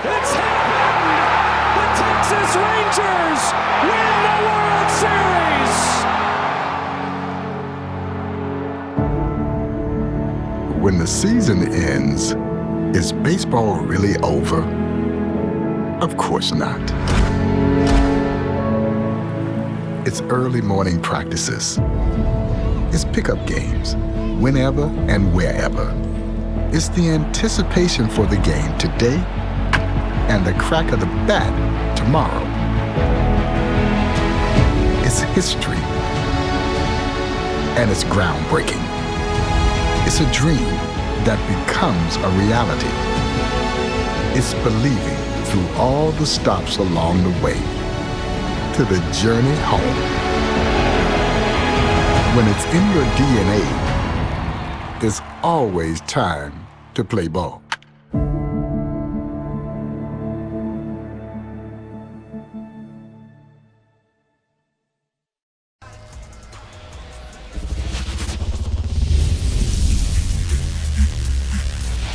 It's happened! The Texas Rangers win the World Series! When the season ends, is baseball really over? Of course not. It's early morning practices. It's pickup games, whenever and wherever. It's the anticipation for the game today and the crack of the bat tomorrow. It's history, and it's groundbreaking. It's a dream that becomes a reality. It's believing through all the stops along the way to the journey home. When it's in your DNA, there's always time to play ball.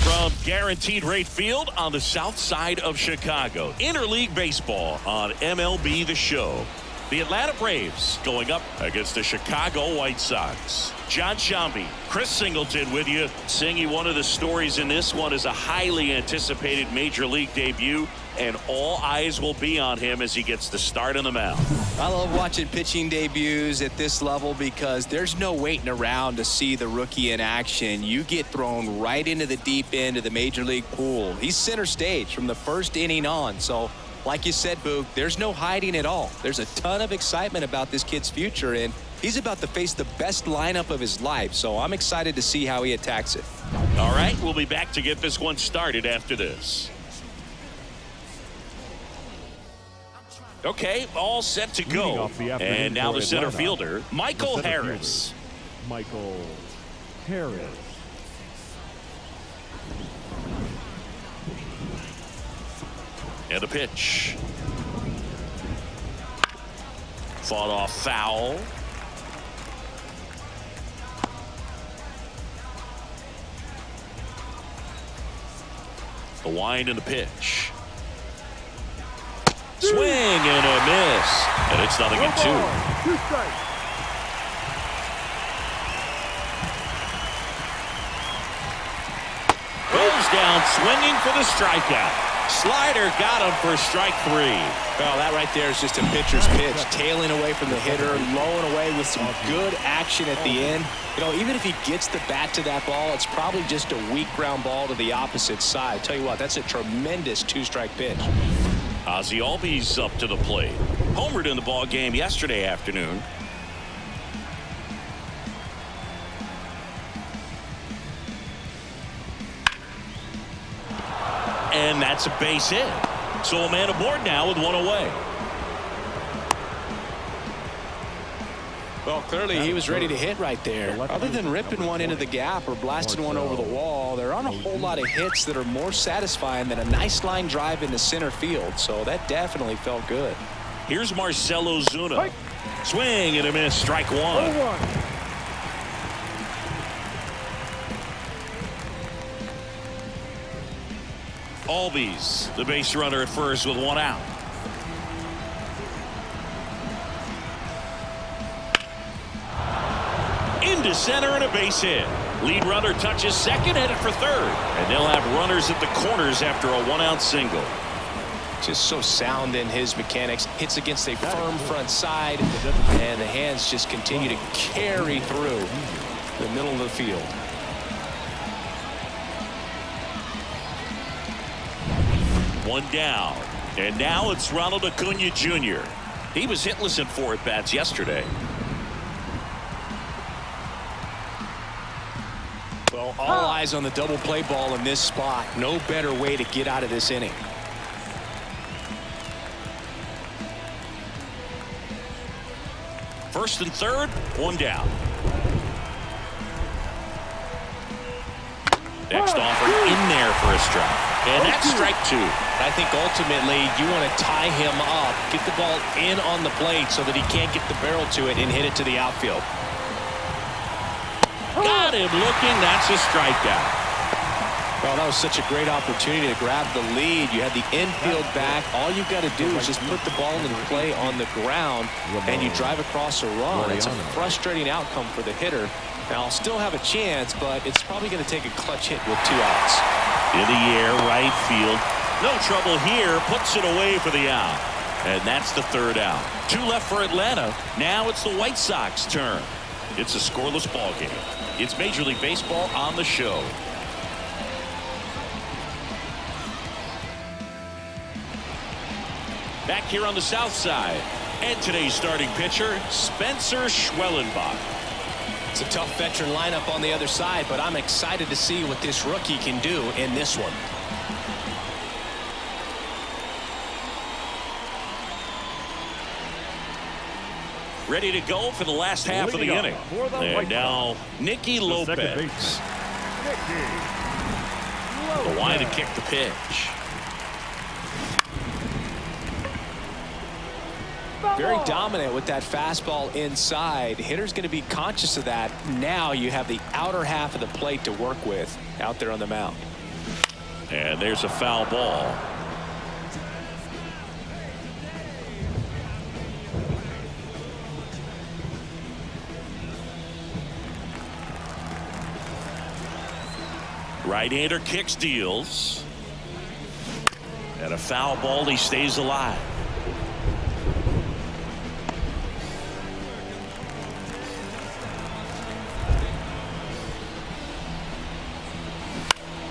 From Guaranteed Rate Field on the south side of Chicago, interleague baseball on MLB The Show. The Atlanta Braves going up against the Chicago White Sox. John Shambi, Chris Singleton with you. Singy, one of the stories in this one is a highly anticipated major league debut, and all eyes will be on him as he gets the start on the mound. I love watching pitching debuts at this level because there's no waiting around to see the rookie in action. You get thrown right into the deep end of the major league pool. He's center stage from the first inning on, so like you said, Boog, there's no hiding at all. There's a ton of excitement about this kid's future, and he's about to face the best lineup of his life, so I'm excited to see how he attacks it. All right, we'll be back to get this one started after this. Okay, all set to go. And now the center fielder, Michael Harris. Michael Harris. And a pitch. Fought off foul. The wind and the pitch. Swing and a miss. And it's 0-2. 2 strikes. Goes down swinging for the strikeout. Slider got him for strike 3. Well, that right there is just a pitcher's pitch. Tailing away from the hitter, lowing away with some good action at the end. You know, even if he gets the bat to that ball, it's probably just a weak ground ball to the opposite side. Tell you what, that's a tremendous 2-strike pitch. Ozzie Albies up to the plate. Homered in the ball game yesterday afternoon. And that's a base hit. So a man aboard now with one away. Well, clearly he was ready to hit right there. Other than ripping one into the gap or blasting one over the wall, there aren't a whole lot of hits that are more satisfying than a nice line drive into center field. So that definitely felt good. Here's Marcell Ozuna. Swing and a miss. Strike 1. Albies, the base runner at first with 1 out. Into center and a base hit. Lead runner touches second, headed for third. And they'll have runners at the corners after a 1-out single. Just so sound in his mechanics. Hits against a firm front side, and the hands just continue to carry through the middle of the field. One down. And now it's Ronald Acuna Jr. He was hitless in 4 at-bats yesterday. Well, all eyes on the double play ball in this spot. No better way to get out of this inning. First and third, 1 down. Next offer in there for a strike. And that's strike 2. I think ultimately you want to tie him up, get the ball in on the plate so that he can't get the barrel to it and hit it to the outfield. Got him looking. That's a strikeout. Oh, that was such a great opportunity to grab the lead. You had the infield back. All you've got to do is just put the ball in play on the ground, and you drive across a run. It's a frustrating outcome for the hitter. Now, I'll still have a chance, but it's probably going to take a clutch hit with 2 outs. In the air, right field. No trouble here. Puts it away for the out. And that's the 3rd out. 2 left for Atlanta. Now it's the White Sox turn. It's a scoreless ball game. It's Major League Baseball on the show. Back here on the south side. And today's starting pitcher, Spencer Schwellenbach. It's a tough veteran lineup on the other side, but I'm excited to see what this rookie can do in this one. Ready to go for the last half of the inning. And now Nicky Lopez. The line to kick the pitch. Very dominant with that fastball inside. Hitter's going to be conscious of that. Now you have the outer half of the plate to work with out there on the mound. And there's a foul ball. Right-hander kicks, deals. And a foul ball. He stays alive.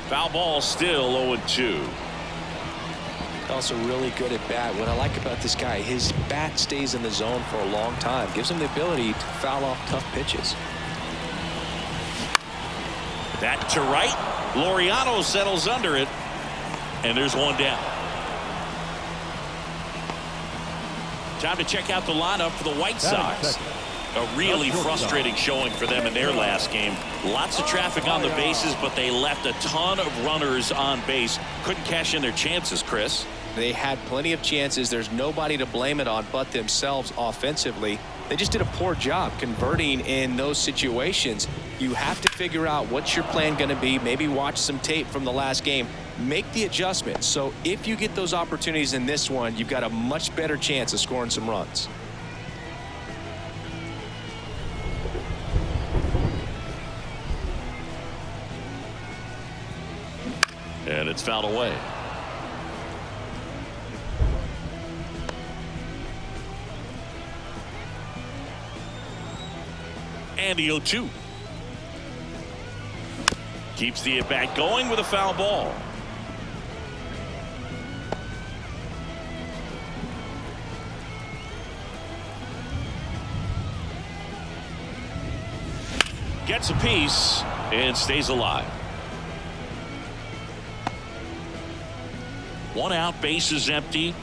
Foul ball, still 0-2. Also really good at bat. What I like about this guy, his bat stays in the zone for a long time. Gives him the ability to foul off tough pitches. That to right. Laureano settles under it. And there's one down. Time to check out the lineup for the White Sox. A really frustrating showing for them in their last game. Lots of traffic on the bases, but they left a ton of runners on base. Couldn't cash in their chances, Chris. They had plenty of chances. There's nobody to blame it on but themselves offensively. They just did a poor job converting in those situations. You have to figure out what's your plan going to be. Maybe watch some tape from the last game. Make the adjustment. So if you get those opportunities in this one, you've got a much better chance of scoring some runs. And it's fouled away. And the 0-2. Keeps the at-bat going with a foul ball. Gets a piece and stays alive. 1 out, base is empty.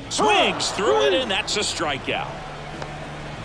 Swings through it, and that's a strikeout.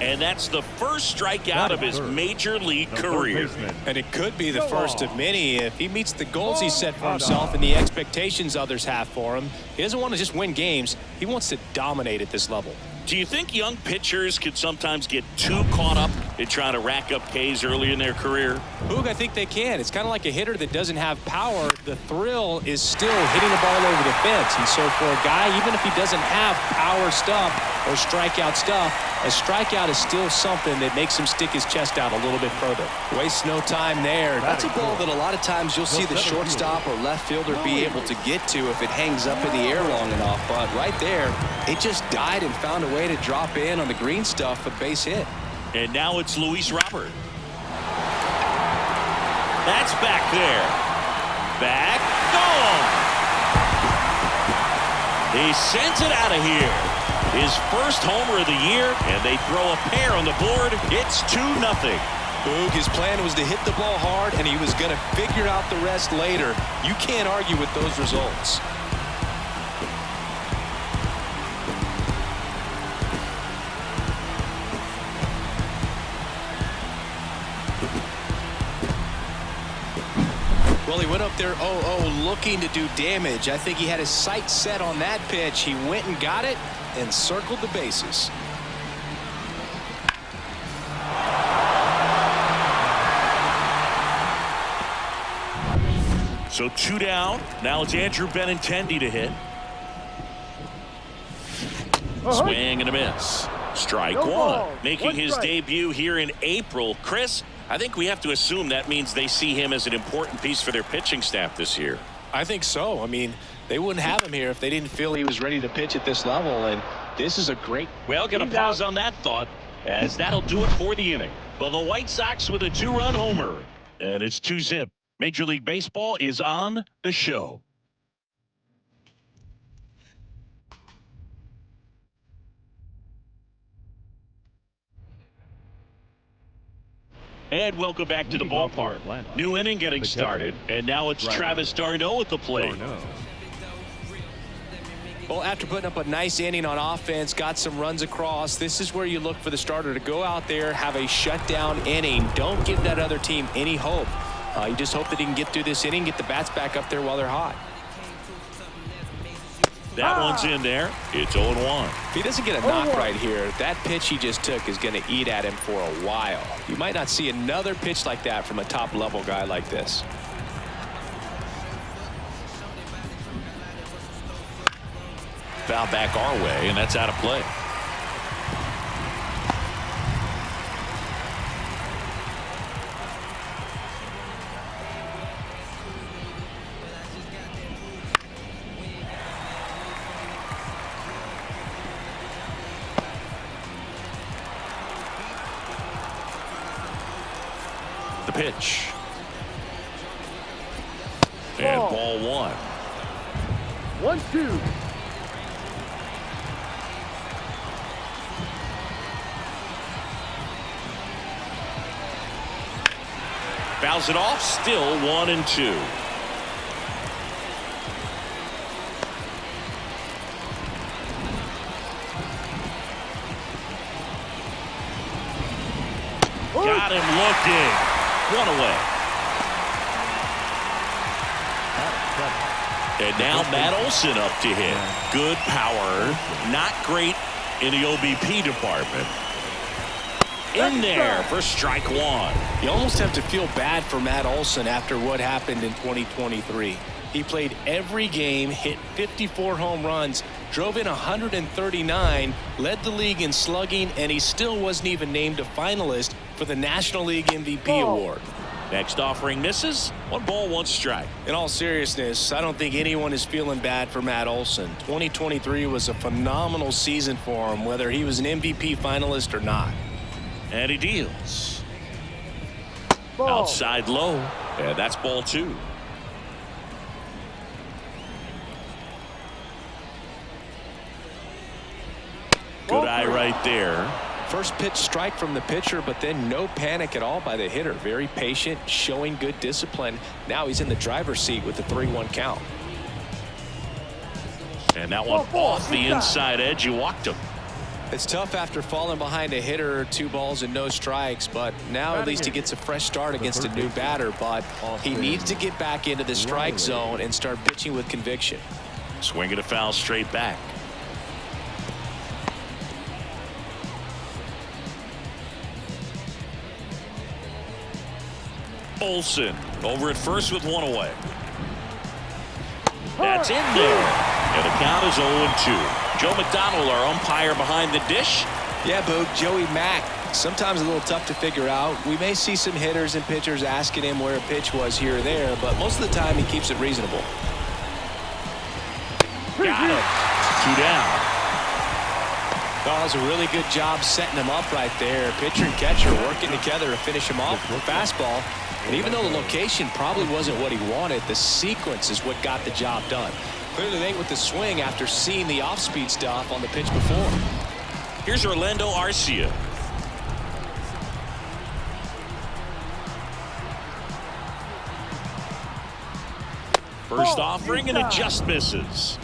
And that's the first strikeout of his major league career. And it could be the first of many if he meets the goals he set for himself and the expectations others have for him. He doesn't want to just win games. He wants to dominate at this level. Do you think young pitchers could sometimes get too caught up in trying to rack up Ks early in their career? Boog, I think they can. It's kind of like a hitter that doesn't have power. The thrill is still hitting the ball over the fence. And so for a guy, even if he doesn't have power stuff or strikeout stuff, a strikeout is still something that makes him stick his chest out a little bit further. Wastes no time there. That's a ball that a lot of times you'll see the shortstop or left fielder be able to get to if it hangs up in the air long enough. But right there, it just died and found a way to drop in on the green stuff, a base hit. And now it's Luis Robert. That's back there. Back, gone. He sends it out of here. His first homer of the year, and they throw a pair on the board. It's 2-0. Boog, his plan was to hit the ball hard, and he was going to figure out the rest later. You can't argue with those results. Well, he went up there 0-0 looking to do damage. I think he had his sights set on that pitch. He went and got it and circled the bases. So 2 down. Now it's Andrew Benintendi to hit. Swing and a miss. Strike one. Making his debut here in April. Chris, I think we have to assume that means they see him as an important piece for their pitching staff this year. I think so. I mean, they wouldn't have him here if they didn't feel he was ready to pitch at this level, and this is a great... Well, gonna pause on that thought, as that'll do it for the inning. Well, the White Sox with a 2-run homer, and it's 2-zip. Major League Baseball is on the show. And welcome back to the ballpark. New inning getting started, and now it's Travis d'Arnaud at the plate. Well, after putting up a nice inning on offense, got some runs across, this is where you look for the starter to go out there, have a shutdown inning. Don't give that other team any hope. You just hope that he can get through this inning, get the bats back up there while they're hot. That one's in there. It's 0-1. If he doesn't get a knock right here, that pitch he just took is going to eat at him for a while. You might not see another pitch like that from a top-level guy like this. Foul back our way, and that's out of play. The pitch. And ball one. 1-2. Fouls it off, still 1-2. Got him looking. One away. And now Matt Olson up to hit. Good power. Not great in the OBP department. In there for strike one. You almost have to feel bad for Matt Olson after what happened in 2023. He played every game, hit 54 home runs, drove in 139, led the league in slugging, and he still wasn't even named a finalist for the National League MVP award. Next offering misses. 1 ball, 1 strike. In all seriousness, I don't think anyone is feeling bad for Matt Olson. 2023 was a phenomenal season for him, whether he was an MVP finalist or not. And he deals. Outside low. And that's ball 2. Good eye right there. First pitch strike from the pitcher, but then no panic at all by the hitter. Very patient, showing good discipline. Now he's in the driver's seat with the 3-1 count. And that one off the inside edge. You walked him. It's tough after falling behind a hitter, 2 balls and no strikes, but now at least he gets a fresh start against a new batter, but he needs to get back into the strike zone and start pitching with conviction. Swing and a foul straight back. Olson over at first with 1 away. That's in there. And the count is 0-2. Joe McDonald, our umpire behind the dish. Yeah, Boog, Joey Mack. Sometimes a little tough to figure out. We may see some hitters and pitchers asking him where a pitch was here or there, but most of the time he keeps it reasonable. Got him. 2 down. That was a really good job setting him up right there. Pitcher and catcher working together to finish him off with a fastball. And even though the location probably wasn't what he wanted, the sequence is what got the job done. Clearly late with the swing after seeing the off-speed stuff on the pitch before. Here's Orlando Arcia. First offering and it just misses.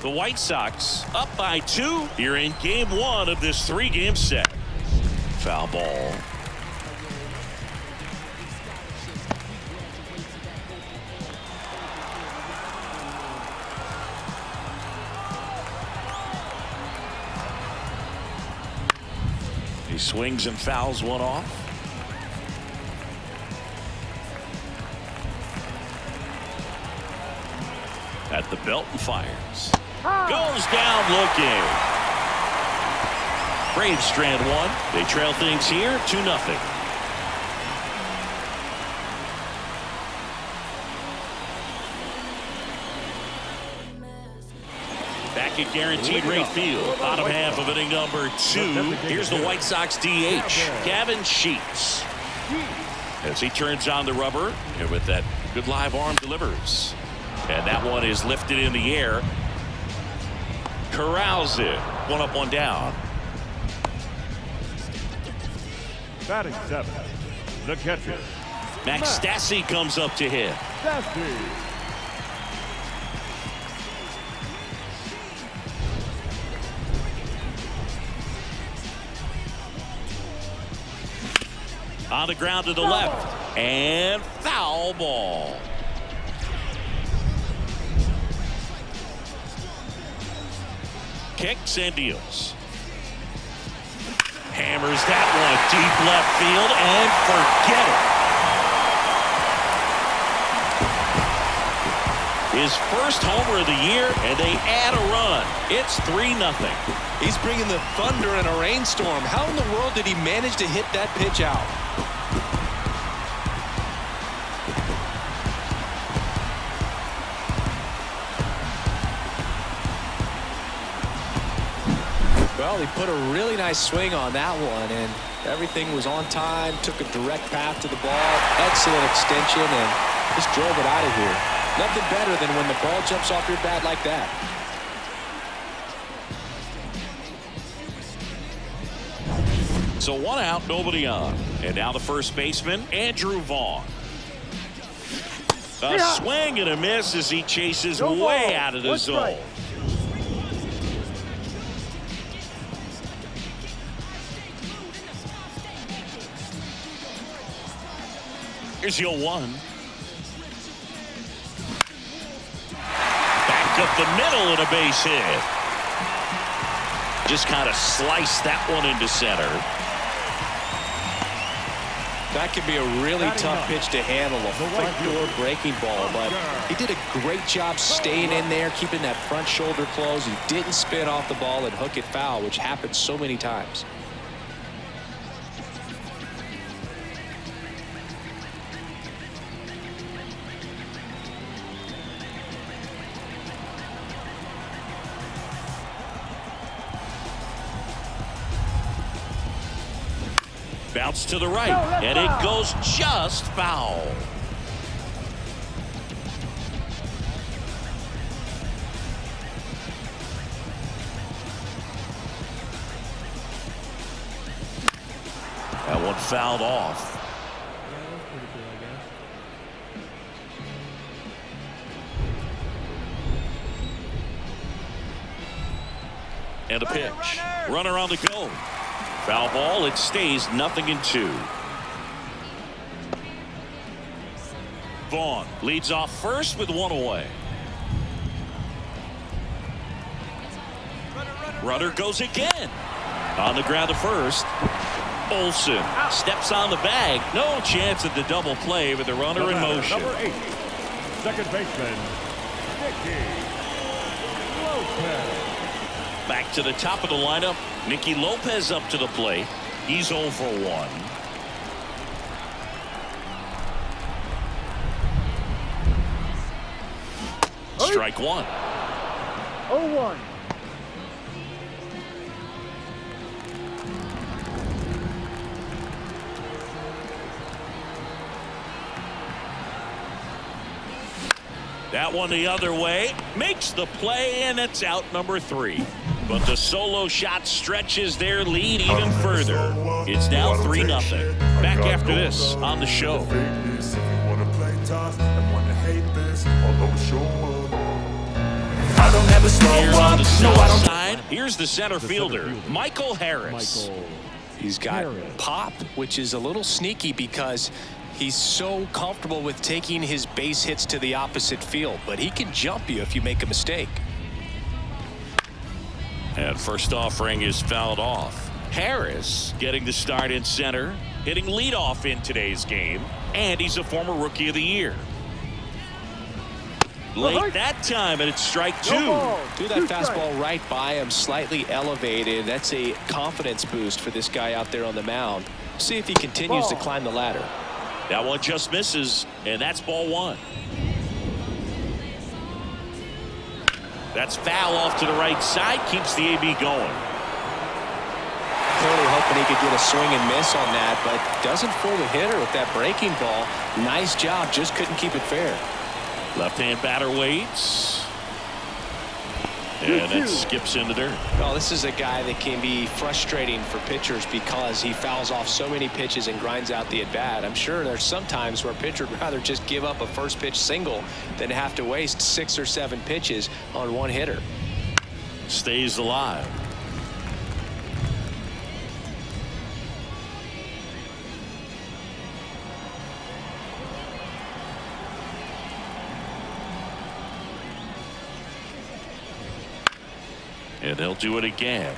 The White Sox up by 2 here in game 1 of this 3-game set. Foul ball. He swings and fouls one off. At the belt and fires. Goes down looking. Braves strand one. They trail things here 2-0. Back at guaranteed rate field. Bottom half of inning number 2. Here's the White Sox DH, Gavin Sheets. As he turns on the rubber, and with that good live arm delivers. And that one is lifted in the air. Corrals it. One up, one down. Batting 7, the catcher. Max Stassi comes up to hit. On the ground to the left. And foul ball. Kicks and deals. Hammers that one deep left field and forget it. His first homer of the year, and they add a run. It's 3-0. He's bringing the thunder in a rainstorm. How in the world did he manage to hit that pitch out? Well, he put a really nice swing on that one, and everything was on time, took a direct path to the ball, excellent extension, and just drove it out of here. Nothing better than when the ball jumps off your bat like that. So 1 out, nobody on. And now the first baseman, Andrew Vaughn. A swing and a miss as he chases way out of the zone. Here's your 1. Back up the middle and a base hit. Just kind of sliced that one into center. That could be a really tough pitch to handle, a front door breaking ball, but he did a great job staying in there, keeping that front shoulder closed. He didn't spin off the ball and hook it foul, which happens so many times. Bounce to the right, and it goes just foul. That one fouled off. And a pitch. Runner on the go. Foul ball. It stays 0-2. Vaughn leads off first with 1 away. Runner goes again. On the ground to first. Olsen steps on the bag. No chance at the double play with the runner in motion. Number 8, second baseman, Nicky Lopez. Back to the top of the lineup. Nicky Lopez up to the plate. He's 0 for 1. Strike 1. 0-1. That one the other way. Makes the play, and it's out number 3. But the solo shot stretches their lead even further. It's now 3-0. Back after this on the show. Here on the south side, here's the center fielder, Michael Harris. He's got pop, which is a little sneaky because he's so comfortable with taking his base hits to the opposite field, but he can jump you if you make a mistake. And first offering is fouled off. Harris getting the start in center, hitting leadoff in today's game, and he's a former Rookie of the Year. Late that time, and it's strike two. Threw that fastball right by him, slightly elevated. That's a confidence boost for this guy out there on the mound. See if he continues to climb the ladder. That one just misses, and that's ball one. That's foul off to the right side, keeps the AB going. Clearly hoping he could get a swing and miss on that, but doesn't fool the hitter with that breaking ball. Nice job, just couldn't keep it fair. Left-hand batter waits. And it skips in the dirt. Well, this is a guy that can be frustrating for pitchers because he fouls off so many pitches and grinds out the at-bat. I'm sure there's some times where a pitcher would rather just give up a first pitch single than have to waste 6 or 7 pitches on one hitter. Stays alive. And they'll do it again.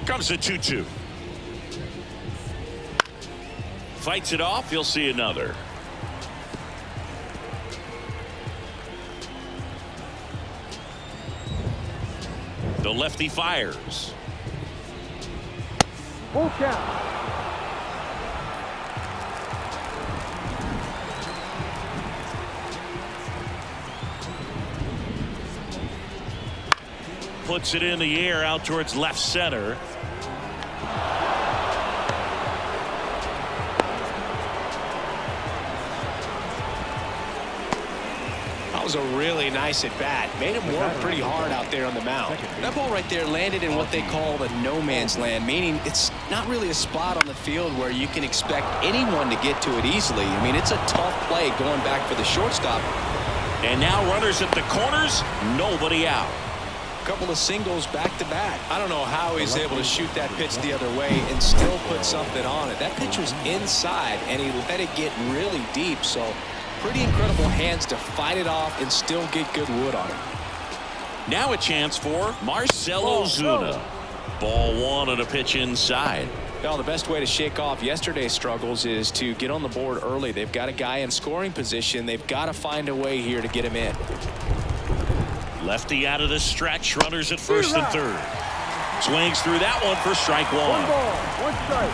Comes the 2-2. Fights it off. You'll see another. The lefty fires. Full count. Puts it in the air out towards left center. That was a really nice at bat. Made him work pretty hard out there on the mound. That ball right there landed in what they call the no man's land, meaning it's not really a spot on the field where you can expect anyone to get to it easily. I mean, it's a tough play going back for the shortstop. And now runners at the corners, nobody out. Couple of singles back to back. I don't know how he's able to shoot that pitch the other way and still put something on it. That pitch was inside and he let it get really deep, so pretty incredible hands to fight it off and still get good wood on it. Now a chance for Marcell Ozuna. Ball one on a pitch inside. Well, the best way to shake off yesterday's struggles is to get on the board early. They've got a guy in scoring position. They've got to find a way here to get him in. Lefty out of the stretch, runners at first and third. Swings through that one for strike one. 1 ball, 1 strike.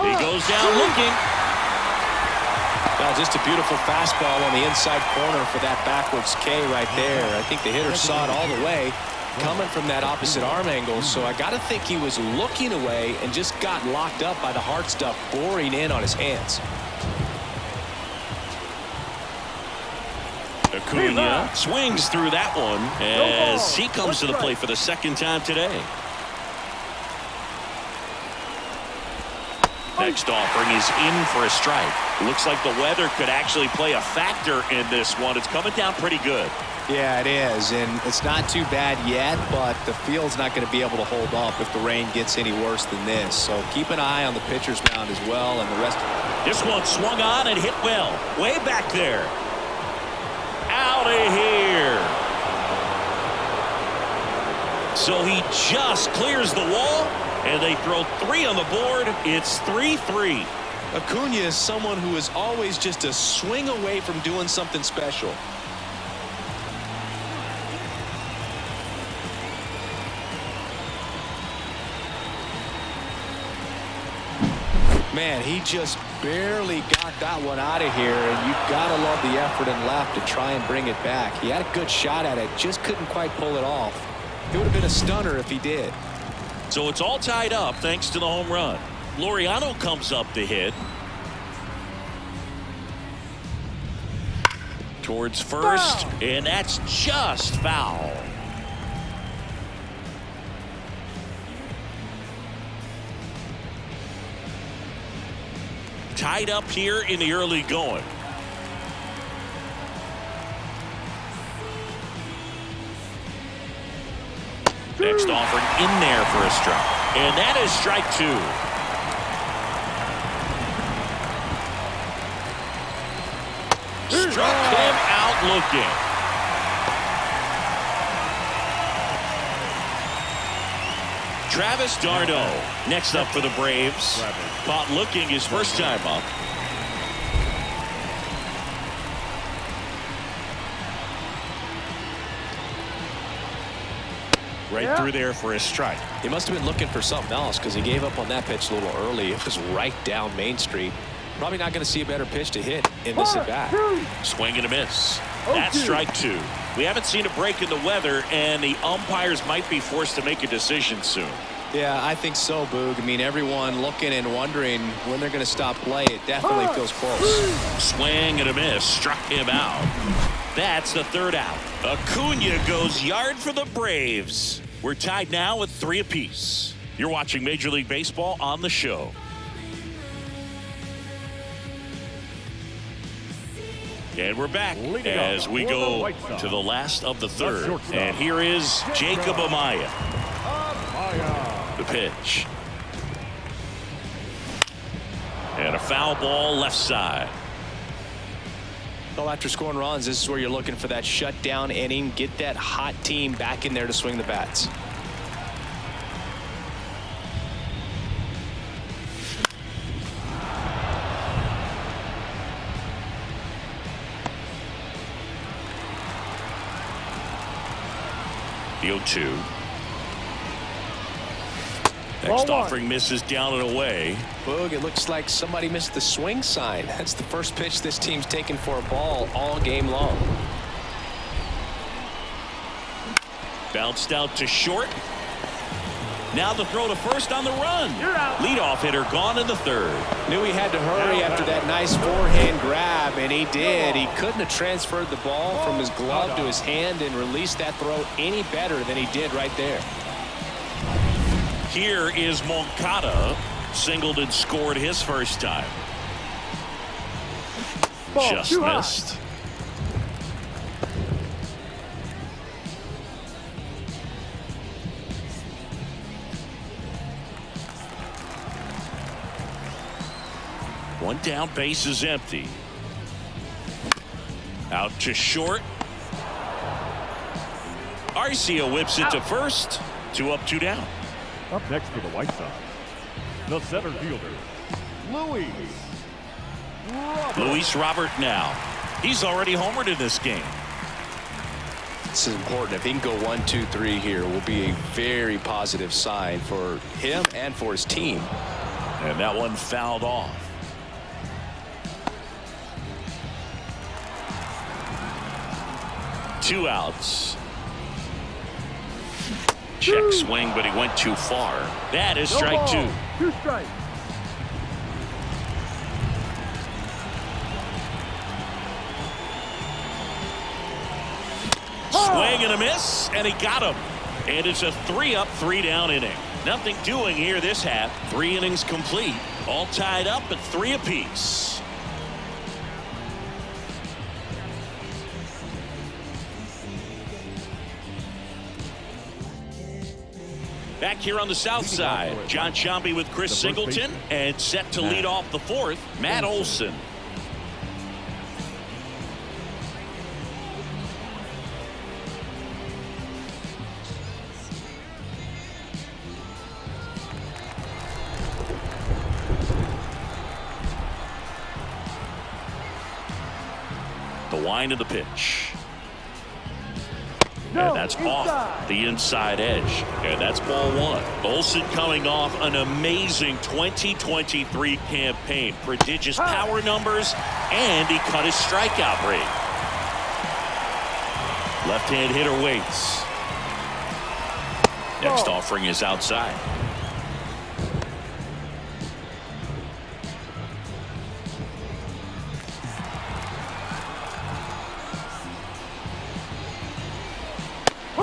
He goes down looking. Well, just a beautiful fastball on the inside corner for that backwards K right there. I think the hitter saw it all the way coming from that opposite arm angle, so I got to think he was looking away and just got locked up by the hard stuff boring in on his hands. Acuna swings through that one as he comes to the plate for the second time today. Next offering is in for a strike. Looks like the weather could actually play a factor in this one. It's coming down pretty good. Yeah, it is, and it's not too bad yet, but the field's not going to be able to hold up if the rain gets any worse than this. So keep an eye on the pitcher's mound as well, and the rest. This one swung on and hit well. Way back there. Out of here. So he just clears the wall, and they throw 3 on the board. It's 3-3. Acuna is someone who is always just a swing away from doing something special. Man, he just barely got that one out of here, and you've got to love the effort and left to try and bring it back. He had a good shot at it, just couldn't quite pull it off. It would have been a stunner if he did. So it's all tied up thanks to the home run. Laureano comes up to hit. Towards first, and that's just foul. tied up here in the early going. Next offering in there for a strike. And that is strike 2. Struck him out looking. Travis d'Arnaud next up for the Braves. Caught looking his first time up. Right through there for a strike. He must have been looking for something else because he gave up on that pitch a little early. It was right down Main Street. Probably not going to see a better pitch to hit in this at bat. Swing and a miss. That's strike 2. We haven't seen a break in the weather, and the umpires might be forced to make a decision soon. Yeah, I think so, Boog. I mean, everyone looking and wondering when they're going to stop play. It definitely feels close. Swing and a miss. Struck him out. That's the third out. Acuna goes yard for the Braves. We're tied now with 3 apiece. You're watching Major League Baseball on the show. And we're back as we go to the last of the third. And here is Jacob Amaya. The pitch. And a foul ball left side. Well, after scoring runs, this is where you're looking for that shutdown inning. Get that hot team back in there to swing the bats. The 0-2. Next offering misses down and away. Boog, it looks like somebody missed the swing sign. That's the first pitch this team's taken for a ball all game long. Bounced out to short. Now the throw to first on the run. Leadoff hitter gone in the third. Knew he had to hurry after that nice forehand grab, and he did. He couldn't have transferred the ball from his glove to his hand and released that throw any better than he did right there. Here is Moncada. Singled and scored his first time. Just missed. One down, base is empty. Out to short. Arcia whips it to first. 2 up, 2 down. Up next for the White Sox, the center fielder, Luis Robert now. He's already homered in this game. This is important. If he can go 1, 2, 3 here, will be a very positive sign for him and for his team. And that one fouled off. Two outs. Check swing, but he went too far. That is strike 2. 2 strikes. Swing and a miss, and he got him. And it's a 3 up, 3 down inning. Nothing doing here this half. 3 innings complete. All tied up at 3 apiece. Back here on the south side, John Sciambi with Chris Singleton, and set to lead off the fourth, Matt Olson. The wind of the pitch. And that's off the inside edge. And that's ball 1. Olson coming off an amazing 2023 campaign. Prodigious power numbers, and he cut his strikeout rate. Left-hand hitter waits. Next offering is outside.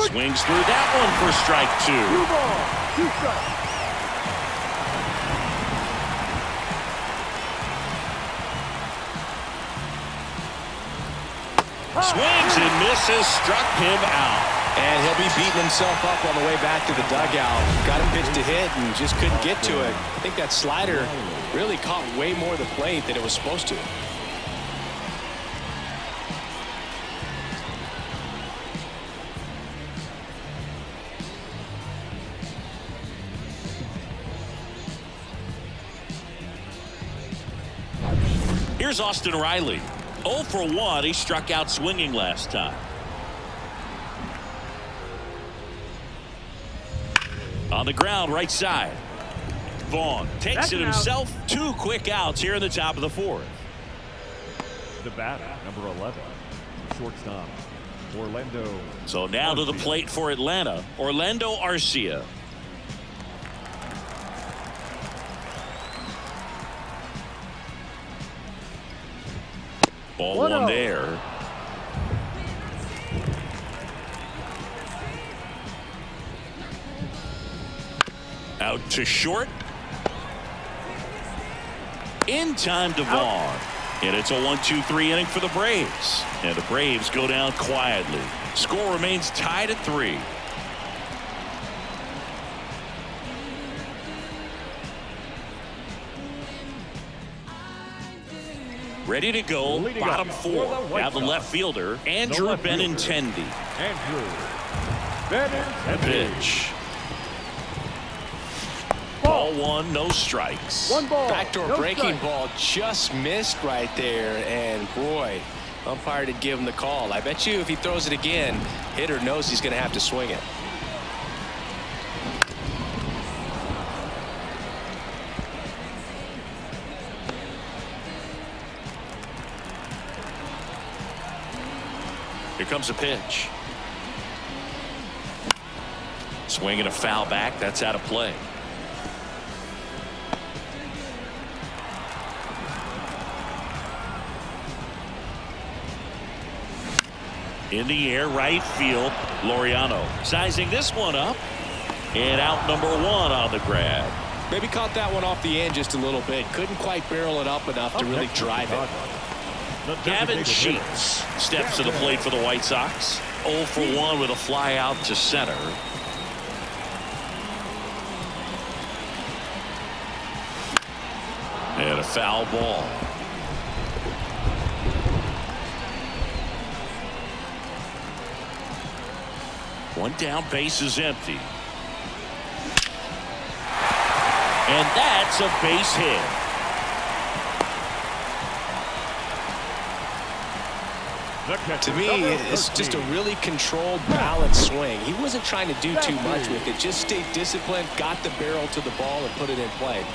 Swings through that one for strike 2. 2 balls, 2 strikes. Swings and misses, struck him out. And he'll be beating himself up on the way back to the dugout. Got a pitch to hit and just couldn't get to it. I think that slider really caught way more of the plate than it was supposed to. Here's Austin Riley. 0 for 1. He struck out swinging last time. On the ground, right side. Vaughn takes it himself. 2 quick outs here in the top of the 4th. The batter, number 11, shortstop, Orlando. So now to the plate for Atlanta, Orlando Arcia. Ball 1 there. Out to short. In time to Vaughn. And it's a 1-2-3 inning for the Braves. And the Braves go down quietly. Score remains tied at 3. Ready to go, bottom 4. Now the left fielder, Andrew Benintendi. Andrew Benintendi. Pitch. Ball 1, no strikes. Backdoor breaking ball just missed right there. And boy, umpire did give him the call. I bet you if he throws it again, hitter knows he's going to have to swing it. Here comes a pitch. Swing and a foul back. That's out of play. In the air, right field. Laureano sizing this one up. And out number 1 on the grab. Maybe caught that one off the end just a little bit. Couldn't quite barrel it up enough to really drive it. Gavin Sheets steps to the plate for the White Sox. 0 for 1 with a fly out to center. And a foul ball. One down, base is empty. And that's a base hit. To me, it's just a really controlled, balanced swing. He wasn't trying to do too much with it. Just stayed disciplined, got the barrel to the ball, and put it in play.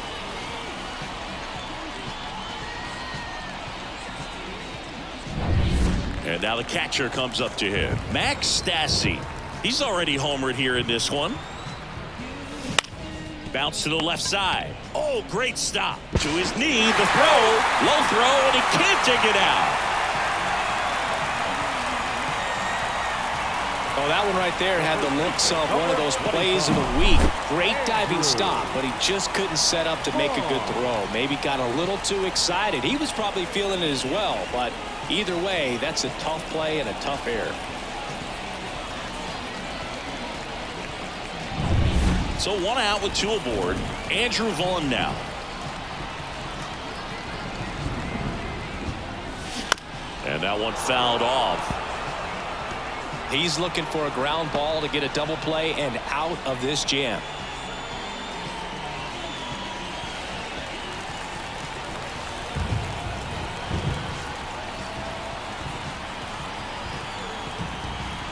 And now the catcher comes up to him. Max Stassi. He's already homered here in this one. Bounce to the left side. Oh, great stop. To his knee, the throw. Low throw, and he can't take it out. Oh, that one right there had the looks of one of those plays of the week. Great diving stop, but he just couldn't set up to make a good throw. Maybe got a little too excited. He was probably feeling it as well, but either way, that's a tough play and a tough error. So 1 out with 2 aboard. Andrew Vaughn now. And that one fouled off. He's looking for a ground ball to get a double play and out of this jam.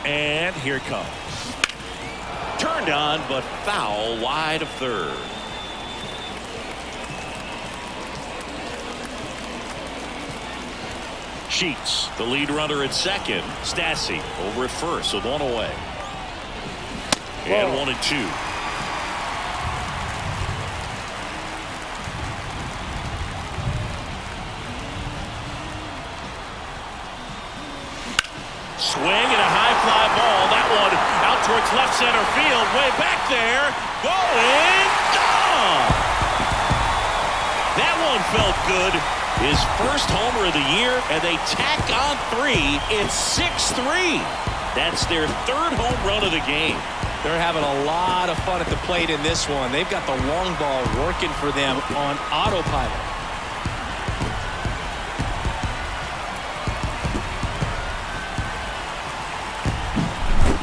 And here it comes. Turned on, but foul wide of third. Sheets, the lead runner at second. Stassi over at first, so 1 away. And 1 and 2. Swing and a high fly ball. That one out towards left center field. Way back there. Going. Gone. That one felt good. His first homer of the year, and they tack on 3. It's 6-3. That's their 3rd home run of the game. They're having a lot of fun at the plate in this one. They've got the long ball working for them on autopilot.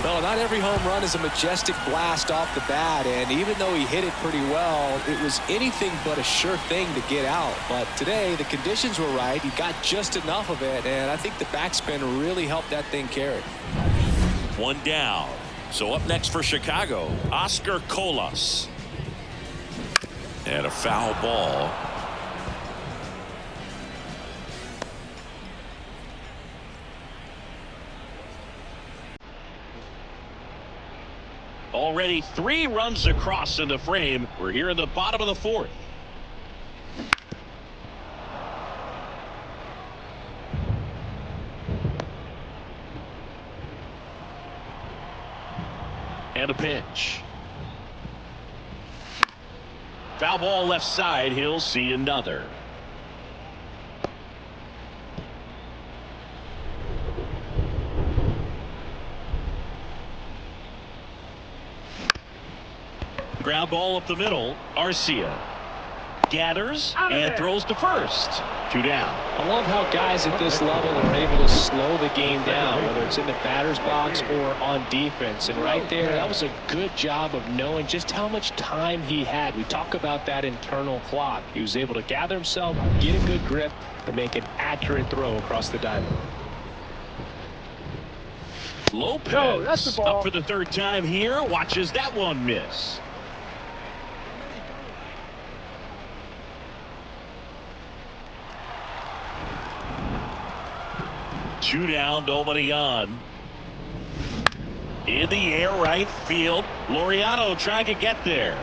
No, not every home run is a majestic blast off the bat, and even though he hit it pretty well, it was anything but a sure thing to get out. But today, the conditions were right. He got just enough of it, and I think the backspin really helped that thing carry. 1 down. So up next for Chicago, Oscar Colas. And a foul ball. Already 3 runs across in the frame. We're here in the bottom of the 4th. And a pitch. Foul ball left side. He'll see another. Ground ball up the middle. Arcia gathers and throws to first. 2 down. I love how guys at this level are able to slow the game down, whether it's in the batter's box or on defense. And right there, that was a good job of knowing just how much time he had. We talk about that internal clock. He was able to gather himself, get a good grip, and make an accurate throw across the diamond. Lopez that's the ball. up for the 3rd time here. Watches that one miss. Two down, nobody on. In the air, right field. Laureano trying to get there.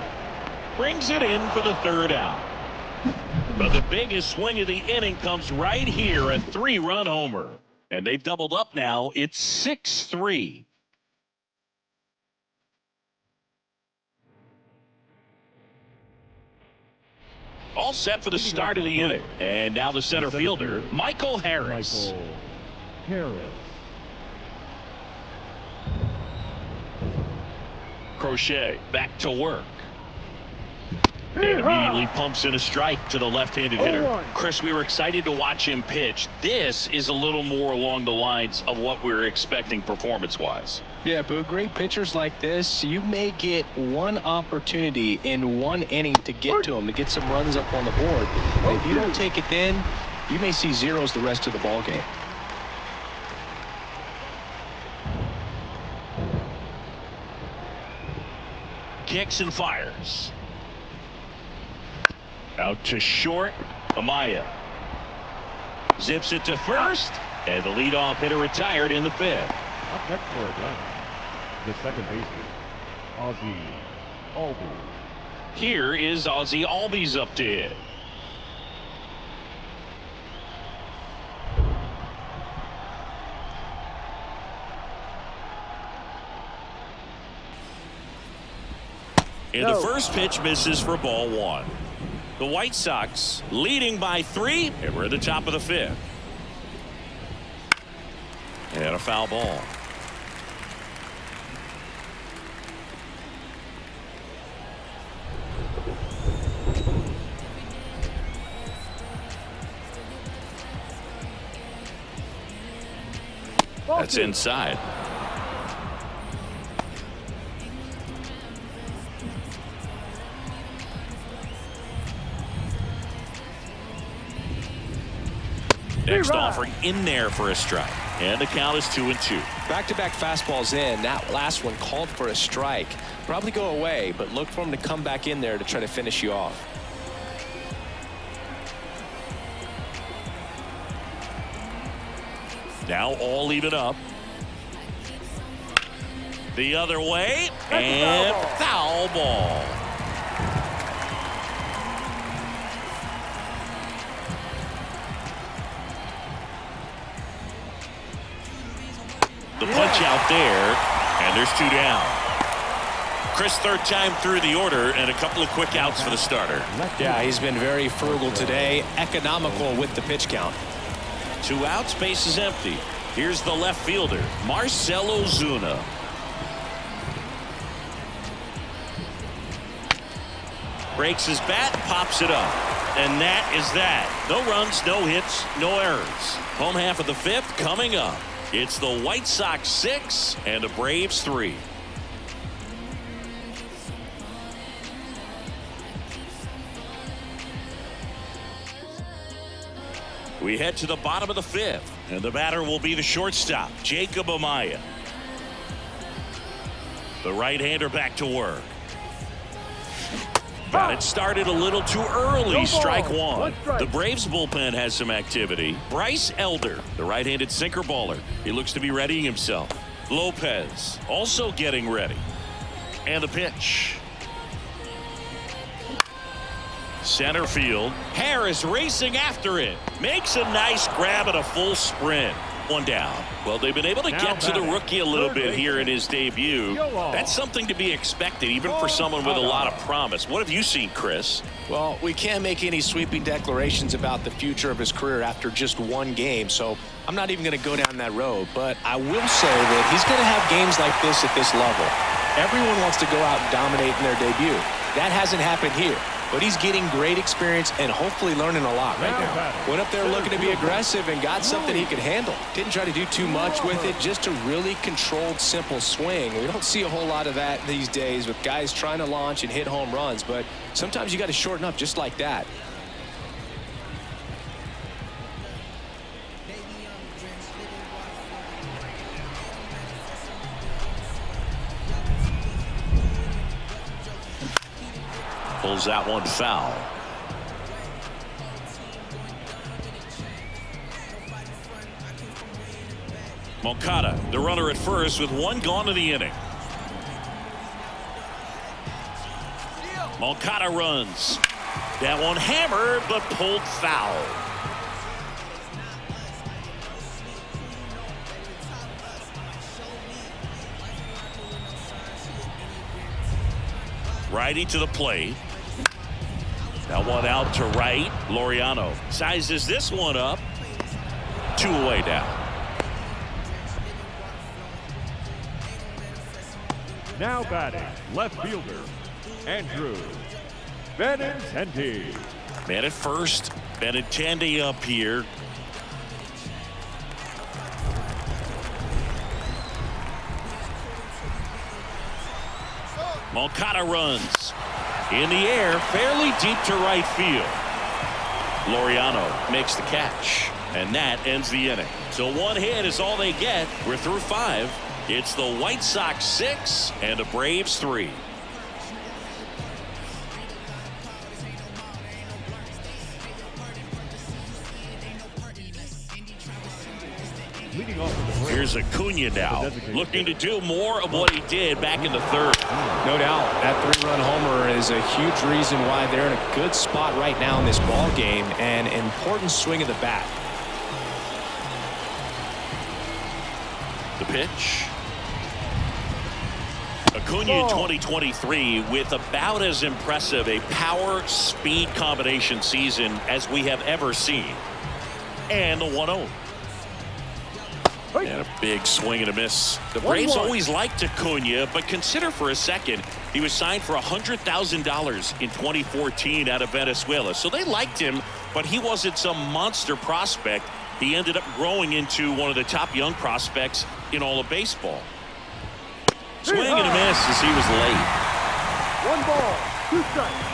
Brings it in for the 3rd out. But the biggest swing of the inning comes right here, a 3-run homer. And they've doubled up now. It's 6-3. All set for the start of the inning. And now the center fielder, Michael Harris. Michael Harris. Crochet back to work. And immediately pumps in a strike to the left-handed hitter. Chris, we were excited to watch him pitch. This is a little more along the lines of what we were expecting performance-wise. Yeah, but great pitchers like this, you may get one opportunity in one inning to get to them, to get some runs up on the board. And if you don't take it then, you may see zeros the rest of the ball game. Kicks and fires. Out to short. Amaya zips it to first, and the leadoff hitter retired in the 5th. Up next for a run, the second baseman, Ozzie Albies. Here is Ozzie Albies up to hit. And the first pitch misses for ball 1. The White Sox leading by 3, and we're at the top of the 5th. And a foul ball. That's inside. Next offering in there for a strike. And the count is 2-2. Back-to-back fastballs in. That last one called for a strike. Probably go away, but look for him to come back in there to try to finish you off. Now all even up. The other way. And foul ball. The punch out there, and there's 2 down. Chris, third time through the order and a couple of quick outs for the starter. Yeah, he's been very frugal today, economical with the pitch count. 2 outs, base is empty. Here's the left fielder, Marcell Ozuna. Breaks his bat, pops it up. And that is that. No runs, no hits, no errors. Home half of the 5th coming up. It's the White Sox 6 and the Braves 3. We head to the bottom of the 5th, and the batter will be the shortstop, Jacob Amaya. The right-hander back to work. Got it started a little too early. Strike one. The Braves bullpen has some activity. Bryce Elder, the right-handed sinker baller. He looks to be readying himself. Lopez also getting ready. And the pitch. Center field. Harris racing after it. Makes a nice grab at a full sprint. One down. Well, they've been able to get to the rookie a little bit here in his debut. That's something to be expected, even for someone with a lot of promise. What have you seen, Chris? Well, we can't make any sweeping declarations about the future of his career after just one game, so I'm not even going to go down that road. But I will say that he's going to have games like this at this level. Everyone wants to go out and dominate in their debut. That hasn't happened here. But he's getting great experience and hopefully learning a lot right now. Went up there looking to be aggressive and got something he could handle. Didn't try to do too much with it, just a really controlled, simple swing. We don't see a whole lot of that these days with guys trying to launch and hit home runs, but sometimes you got to shorten up just like that. Pulls that one foul. Moncada, the runner at first with one gone in the inning. Moncada runs. That one hammered but pulled foul. Righty to the plate. That one out to right. Laureano sizes this one up. 2 away now. Now batting, left fielder, Andrew Benintendi. Man at first. Benintendi up here. Moncada runs. In the air, fairly deep to right field. Laureano makes the catch. And that ends the inning. So 1 hit is all they get. We're through 5. It's the White Sox 6 and the Braves 3. Leading off with the Braves. Here's Acuna now, looking to do more of what he did back in the 3rd. No doubt, that 3-run homer is a huge reason why they're in a good spot right now in this ball game, and an important swing of the bat. The pitch. Acuna in 2023 with about as impressive a power-speed combination season as we have ever seen. And the 1-0. And a big swing and a miss. The Braves always liked Acuna, but consider for a second he was signed for $100,000 in 2014 out of Venezuela. So they liked him, but he wasn't some monster prospect. He ended up growing into one of the top young prospects in all of baseball. Swing and a miss as he was late. 1 ball, 2 strikes.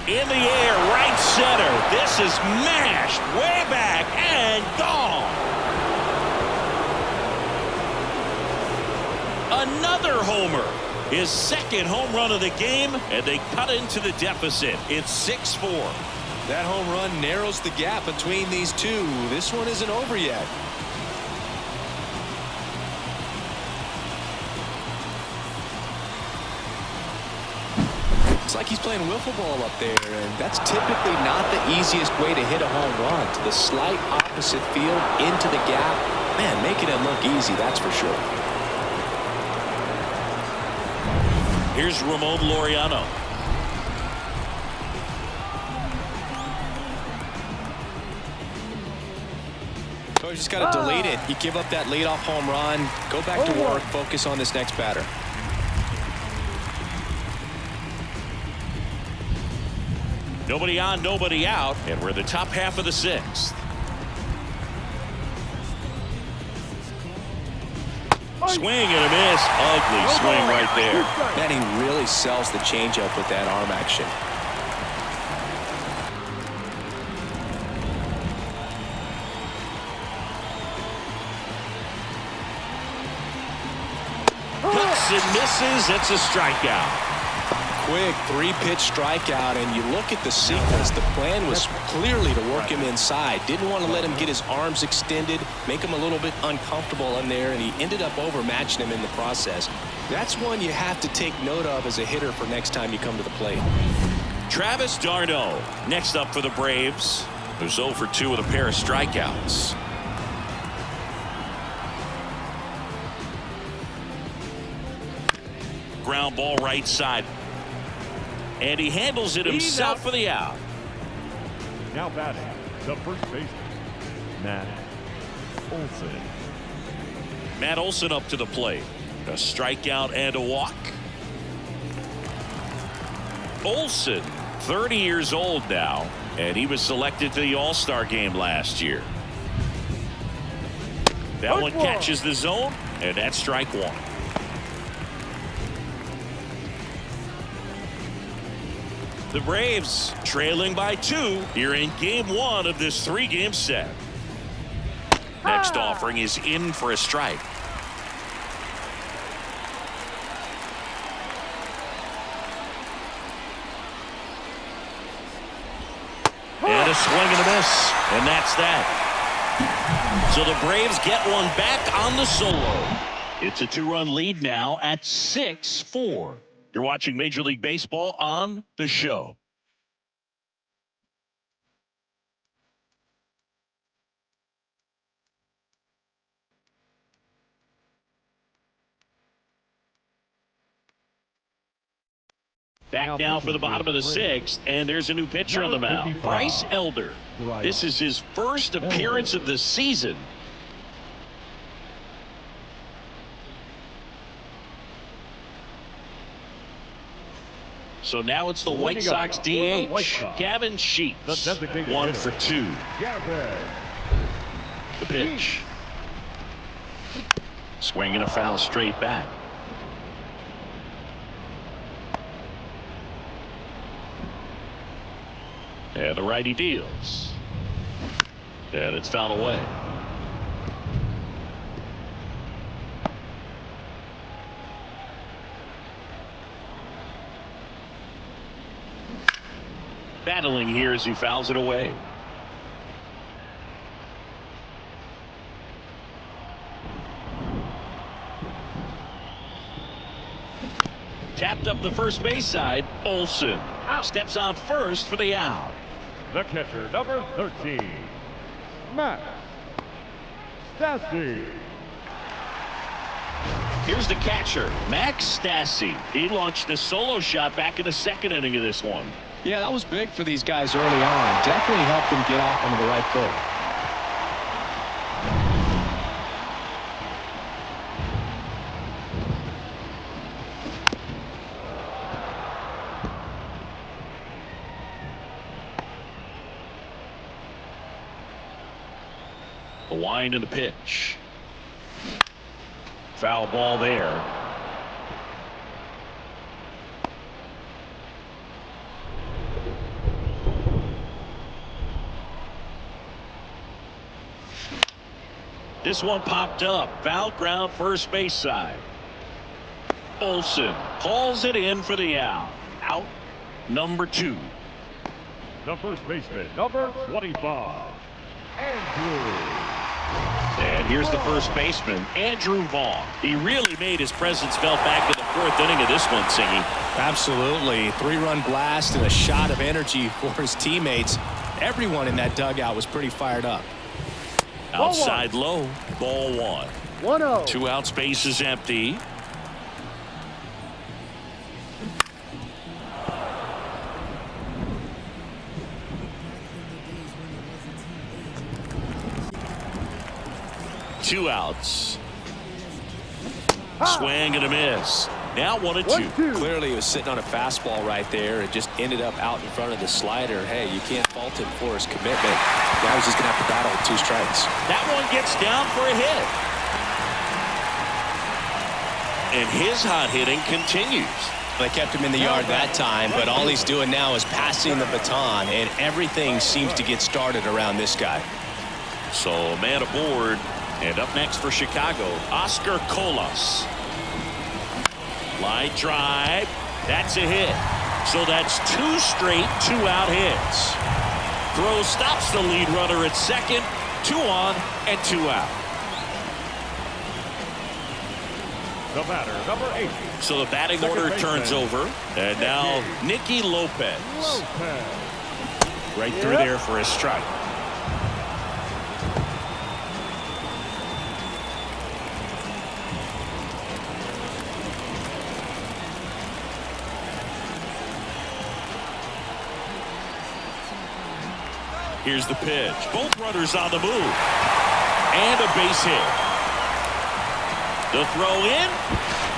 In the air, right center. This is mashed way back and gone. Another homer. His 2nd home run of the game, and they cut into the deficit. It's 6-4. That home run narrows the gap between these two. This one isn't over yet. Looks like he's playing wiffle ball up there, and that's typically not the easiest way to hit a home run. To the slight opposite field, into the gap. Man, making it look easy, that's for sure. Here's Ramon Laureano. So you just got to delete it. You give up that leadoff home run. Go back to work. Focus on this next batter. Nobody on, nobody out, and we're in the top half of the sixth. Swing and a miss. Ugly swing right there. Man, he really sells the changeup with that arm action. Hooks and misses. It's a strikeout. Quick 3-pitch strikeout, and you look at the sequence. The plan was clearly to work him inside. Didn't want to let him get his arms extended, make him a little bit uncomfortable in there, and he ended up overmatching him in the process. That's one you have to take note of as a hitter for next time you come to the plate. Travis d'Arnaud next up for the Braves. They're 0 for 2 with a pair of strikeouts. Ground ball right side. And he handles it himself for the out. Now batting, the first baseman, Matt Olson. Matt Olson up to the plate. A strikeout and a walk. Olson, 30 years old now, and he was selected to the All-Star game last year. That one catches the zone, and that's strike one. The Braves trailing by 2 here in game 1 of this 3-game set. Next offering is in for a strike. And a swing and a miss, and that's that. So the Braves get one back on the solo. It's a 2-run lead now at 6-4. You're watching Major League Baseball on The Show. Back now for the bottom of the 6th, and there's a new pitcher on the mound, Bryce Elder. This is his first appearance of the season. So now it's the White Sox DH, Gavin Sheets, 1 for 2. The pitch. Swing and a foul straight back. And the righty deals. And it's fouled away. Battling here as he fouls it away. Tapped up the first base side. Olson steps on first for the out. The catcher, number 13, Matt Stassi. Here's the catcher, Max Stassi. He launched a solo shot back in the 2nd inning of this one. Yeah, that was big for these guys early on. Definitely helped them get off on the right foot. The wind and the pitch. Foul ball there. This one popped up. Foul ground first base side. Olson calls it in for the out. Out number 2. The first baseman, number 25, Andrew. And here's the first baseman, Andrew Vaughn. He really made his presence felt back in the fourth inning of this one, Singy. Absolutely. 3-run blast and a shot of energy for his teammates. Everyone in that dugout was pretty fired up. Outside low, ball one. 1-0. 2 outs, base is empty. Two outs. Swing and a miss. Now 1-2. Clearly he was sitting on a fastball right there. It just ended up out in front of the slider. Hey, you can't fault him for his commitment. Now he's just going to have to battle with 2 strikes. That one gets down for a hit. And his hot hitting continues. They kept him in the yard that time, but all he's doing now is passing the baton, and everything seems to get started around this guy. So a man aboard. And up next for Chicago, Oscar Colas. Line drive. That's a hit. So that's 2 straight 2-out hits. Throw stops the lead runner at second. 2 on and 2 out. The batter, number 8. So the batting Second order baseman. turns over. And now Nicky Lopez. Right through there for a strike. Here's the pitch. Both runners on the move. And a base hit. The throw in.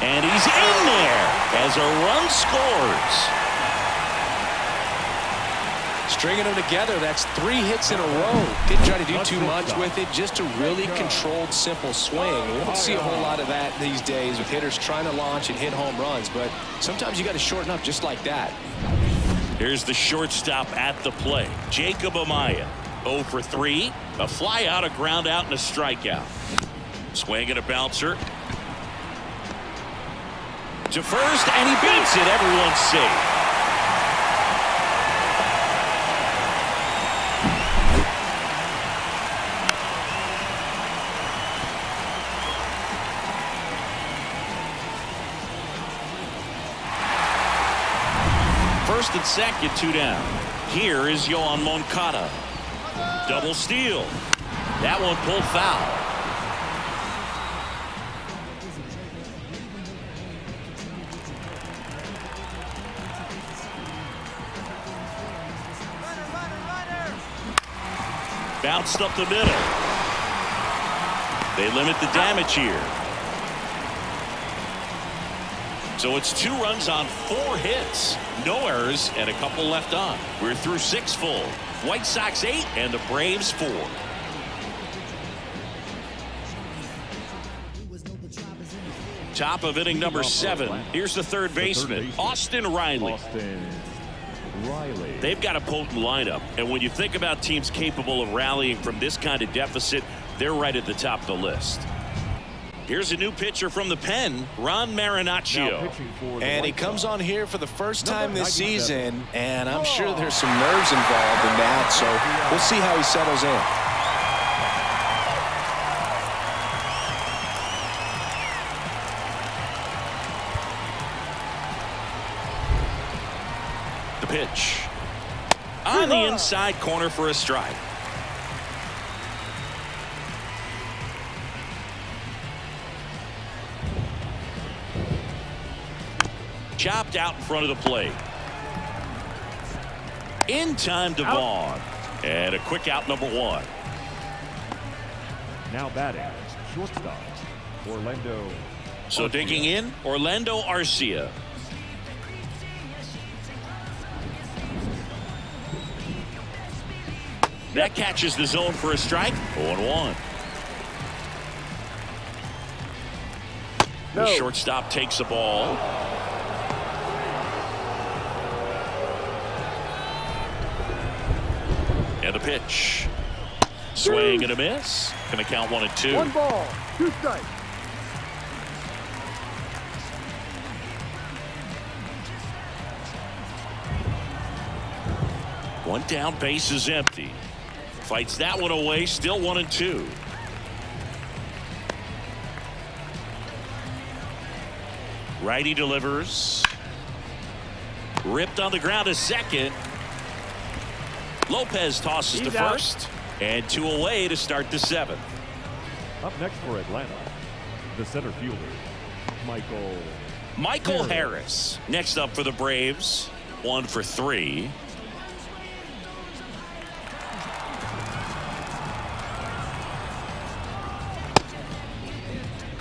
And he's in there as a run scores. Stringing them together, that's 3 hits in a row. Didn't try to do too much with it, just a really controlled, simple swing. We don't see a whole lot of that these days with hitters trying to launch and hit home runs, but sometimes you got to shorten up just like that. Here's the shortstop at the plate. Jacob Amaya. 0 for 3. A fly out, a ground out, and a strikeout. Swing and a bouncer. To first, and he beats it. Everyone's safe. First and second, 2 down. Here is Yohan Moncada. Double steal. That one pulled foul. Bounced up the middle. They limit the damage here. So it's 2 runs on 4 hits. No errors and a couple left on. We're through 6 full. White Sox 8 and the Braves 4. Top of inning number 7. Here's the third baseman, Austin Riley. They've got a potent lineup. And when you think about teams capable of rallying from this kind of deficit, they're right at the top of the list. Here's a new pitcher from the pen, Ron Marinaccio. And he comes on here for the first time this season, and I'm sure there's some nerves involved in that, so we'll see how he settles in. The pitch. On the inside corner for a strike. Chopped out in front of the plate. In time to Vaughn. And a quick out, number 1. Now batting, shortstop, Orlando. So digging in, Orlando Arcia. That catches the zone for a strike. 0-1. The shortstop takes the ball. And the pitch. Swing and a miss. Going to count 1 and 2. 1 ball, 2 strikes. One down, base is empty. Fights that one away, still 1 and 2. Righty delivers. Ripped on the ground to second. Lopez tosses to first. And 2 away to start the 7th. Up next for Atlanta, the center fielder, Michael Harris. Next up for the Braves, 1 for 3.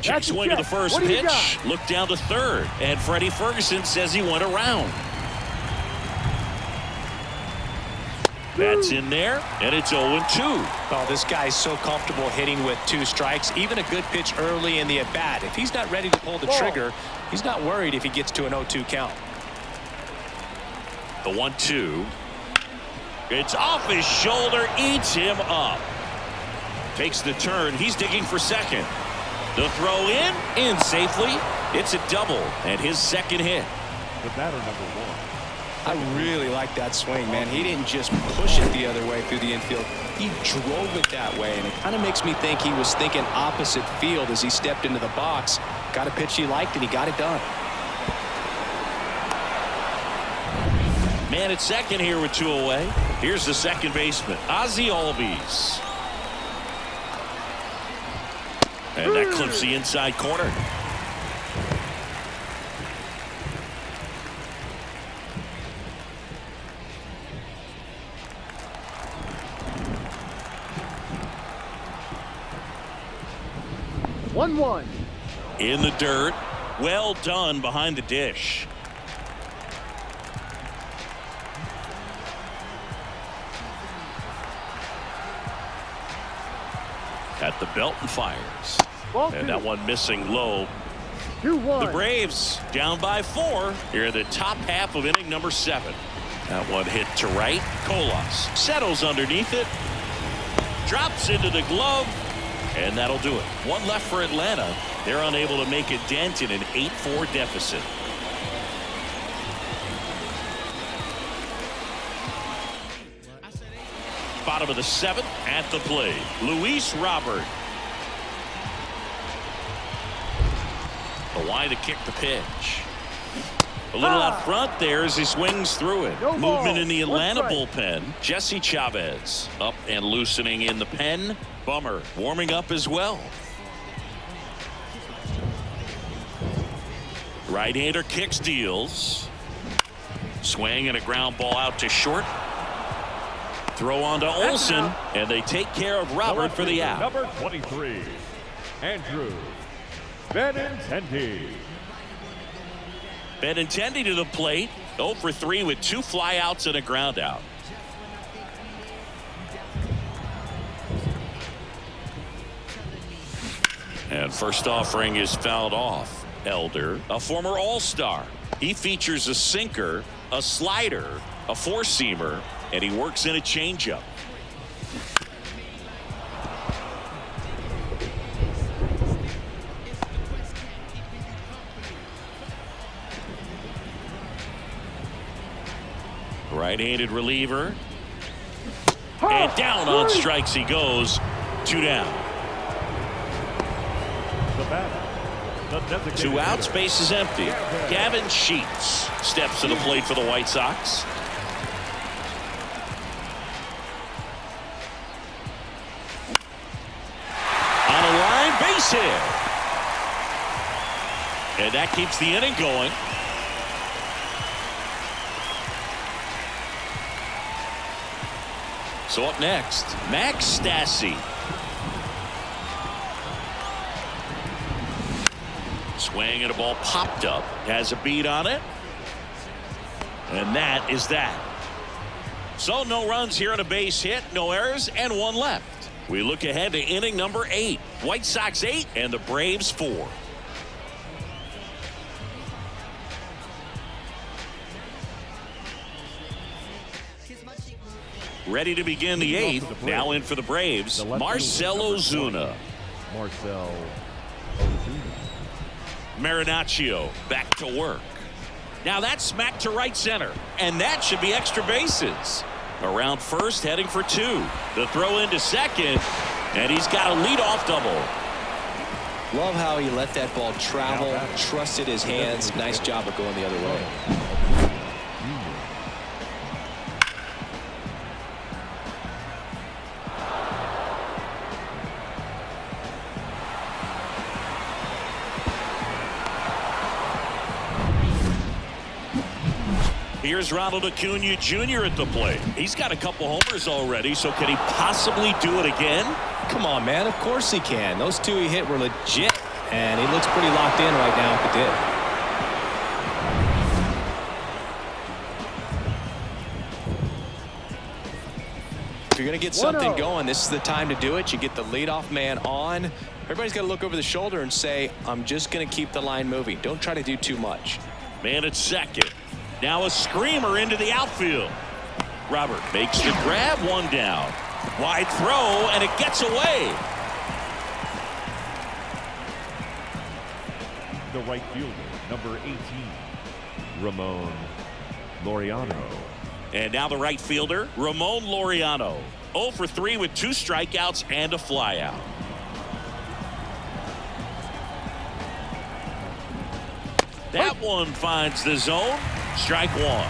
Check swing of the first pitch. Look down to third. And Freddie Ferguson says he went around. That's in there, and it's 0-2. Oh, this guy's so comfortable hitting with 2 strikes. Even a good pitch early in the at-bat. If he's not ready to pull the trigger, he's not worried if he gets to an 0-2 count. The 1-2. It's off his shoulder, eats him up. Takes the turn. He's digging for second. The throw in safely. It's a double, and his second hit. The batter, number 1. I really like that swing, man. He didn't just push it the other way through the infield. He drove it that way, and it kind of makes me think he was thinking opposite field as he stepped into the box. Got a pitch he liked, and he got it done. Man at second here with 2 away. Here's the second baseman, Ozzie Albies. And that clips the inside corner. In the dirt. Well done behind the dish. At the belt and fires. And that one missing low. The Braves down by 4 here in the top half of inning number 7. That one hit to right. Colas settles underneath it. Drops into the glove. And that'll do it. 1 left for Atlanta. They're unable to make a dent in an 8-4 deficit. Bottom of the 7th at the plate, Luis Robert. The line to kick the pitch. A little out front there as he swings through it. Movement in the Atlanta bullpen. Jesse Chavez up and loosening in the pen. Bummer warming up as well. Right-hander kicks, deals. Swing and a ground ball out to short. Throw on to Olsen, and they take care of Robert for the out. Number 23, Andrew Benintendi. Benintendi to the plate. 0 for 3 with 2 flyouts and a ground out. And first offering is fouled off. Elder, a former All-Star. He features a sinker, a slider, a four-seamer, and he works in a changeup. Right-handed reliever. And down on strikes he goes. 2 down. The batter, the designated 2 outs, hitter. base is empty. Gavin Sheets steps to the plate for the White Sox. On a line, base hit. And that keeps the inning going. So up next, Max Stassi. Swing and a ball popped up. Has a beat on it. And that is that. So no runs here on a base hit, no errors, and 1 left. We look ahead to inning number 8. White Sox 8 and the Braves 4. Ready to begin the 8th. Now in for the Braves, Marcell Ozuna. Marcell Ozuna. Marinaccio back to work. Now that's smacked to right center, and that should be extra bases. Around first, heading for 2. The throw into second, and he's got a leadoff double. Love how he let that ball travel, trusted his hands. Nice job of going the other way. Here's Ronald Acuna Jr. at the plate. He's got a couple homers already, so can he possibly do it again? Come on, man. Of course he can. Those two he hit were legit, and he looks pretty locked in right now at the dip. If you're going to get something going, this is the time to do it. You get the leadoff man on. Everybody's got to look over the shoulder and say, I'm just going to keep the line moving. Don't try to do too much. Man at second. Now a screamer into the outfield. Robert makes the grab, one down. Wide throw, and it gets away. The right fielder, number 18, Ramon Laureano. And now the right fielder, Ramon Laureano. 0 for 3 with 2 strikeouts and a flyout. That one finds the zone. Strike one.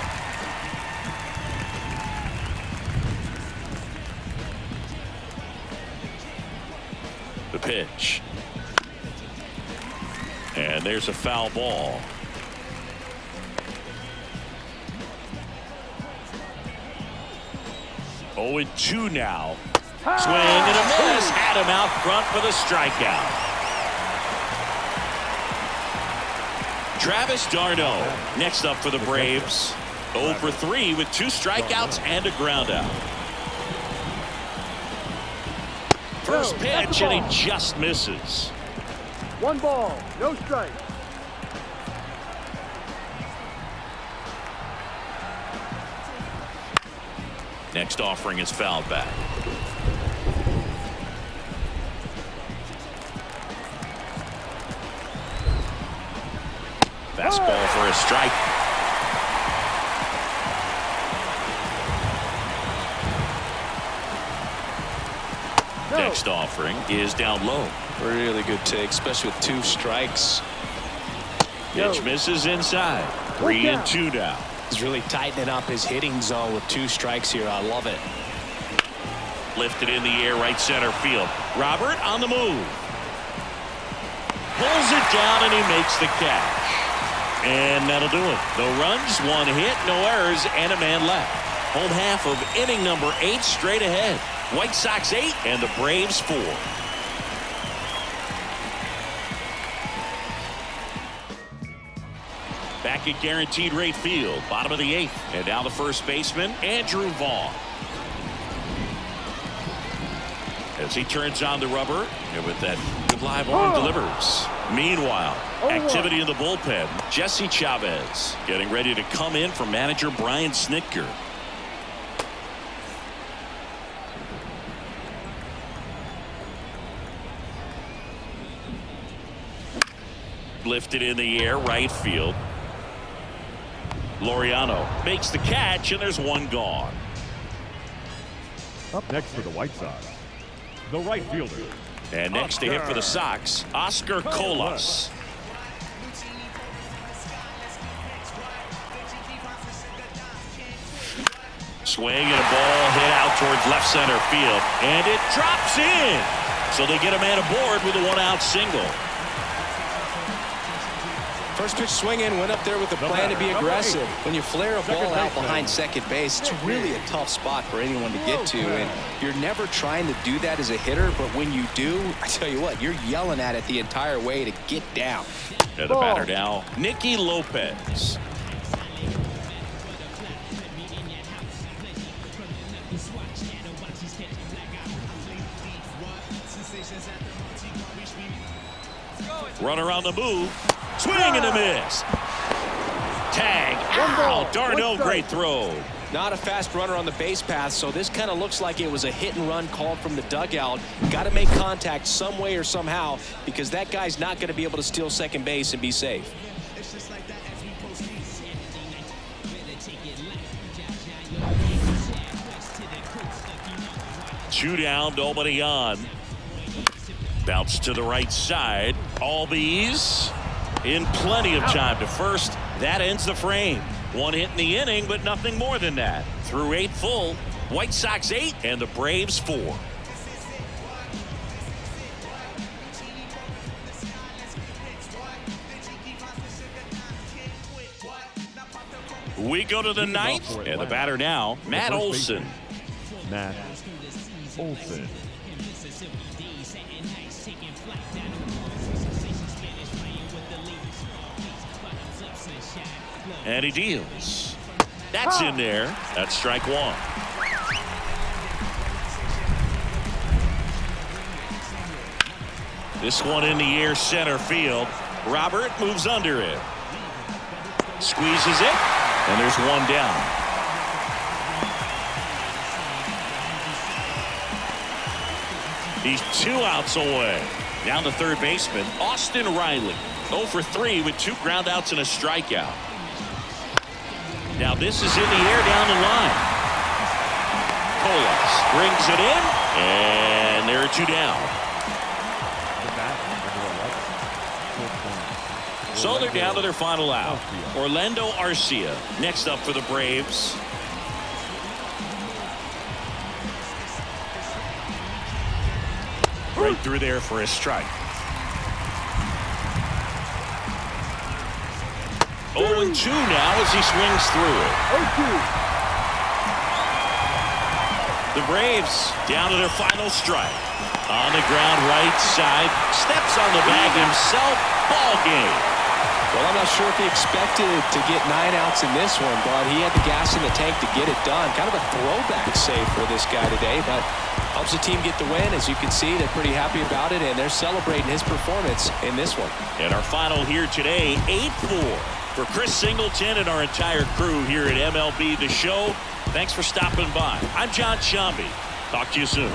The pitch. And there's a foul ball. Oh, 0-2 now. Swing and a miss. Had him out front for the strikeout. Travis d'Arnaud next up for the Braves. 0 for 3 with 2 strikeouts and a groundout. First pitch, and he just misses. 1 ball, no strike. Next offering is fouled back. Fastball for a strike. Next offering is down low. Really good take, especially with 2 strikes. Pitch misses inside. 3-2 now. He's really tightening up his hitting zone with 2 strikes here. I love it. Lifted in the air, right center field. Robert on the move. Pulls it down, and he makes the catch. And that'll do it. No runs, 1 hit, no errors, and a man left. Home half of inning number 8 straight ahead. White Sox 8 and the Braves 4. Back at Guaranteed Rate Field, bottom of the 8th. And now the first baseman, Andrew Vaughn. As he turns on the rubber, and with that good live arm delivers. Meanwhile, activity in the bullpen. Jesse Chavez getting ready to come in for manager Brian Snitker. Lifted in the air, right field. Laureano makes the catch, and there's 1 gone. Up next for the White Sox, the right fielder. And next to hit for the Sox, Oscar Colas. Swing and a ball hit out towards left center field, and it drops in. So they get a man aboard with a 1-out single. First pitch swinging, went up there with the plan to be aggressive. When you flare a ball out behind second base, it's really a tough spot for anyone to get to, and you're never trying to do that as a hitter, but when you do, I tell you what, you're yelling at it the entire way to get down. And the batter now, Nicky Lopez. Runner on the move. Swing and a miss. Tag. Ow, d'Arnaud, great throw. Not a fast runner on the base path, so this kind of looks like it was a hit and run called from the dugout. Got to make contact some way or somehow, because that guy's not going to be able to steal second base and be safe. Two down, nobody on. Bounce to the right side. All bees in plenty of time to first. That ends the frame. One hit in the inning, but nothing more than that. Through 8 full. White Sox 8 and the Braves 4. We go to the 9th, and the batter now, Matt Olson. Matt Olson. And he deals. That's in there. That's strike 1. This one in the air, center field. Robert moves under it. Squeezes it, and there's one down. He's 2 outs away. Down to third baseman, Austin Riley. 0 for 3 with 2 groundouts and a strikeout. Now this is in the air down the line. Colas brings it in, and there are 2 down. So they're down to their final out. Orlando Arcia next up for the Braves. Right through there for a strike. 0-2 now as he swings through it. 0-2. The Braves down to their final strike. On the ground right side. Steps on the bag himself. Ball game. Well, I'm not sure if he expected to get 9 outs in this one, but he had the gas in the tank to get it done. Kind of a throwback save for this guy today, but helps the team get the win. As you can see, they're pretty happy about it, and they're celebrating his performance in this one. And our final here today, 8-4. For Chris Singleton and our entire crew here at MLB The Show, thanks for stopping by. I'm John Shambi. Talk to you soon.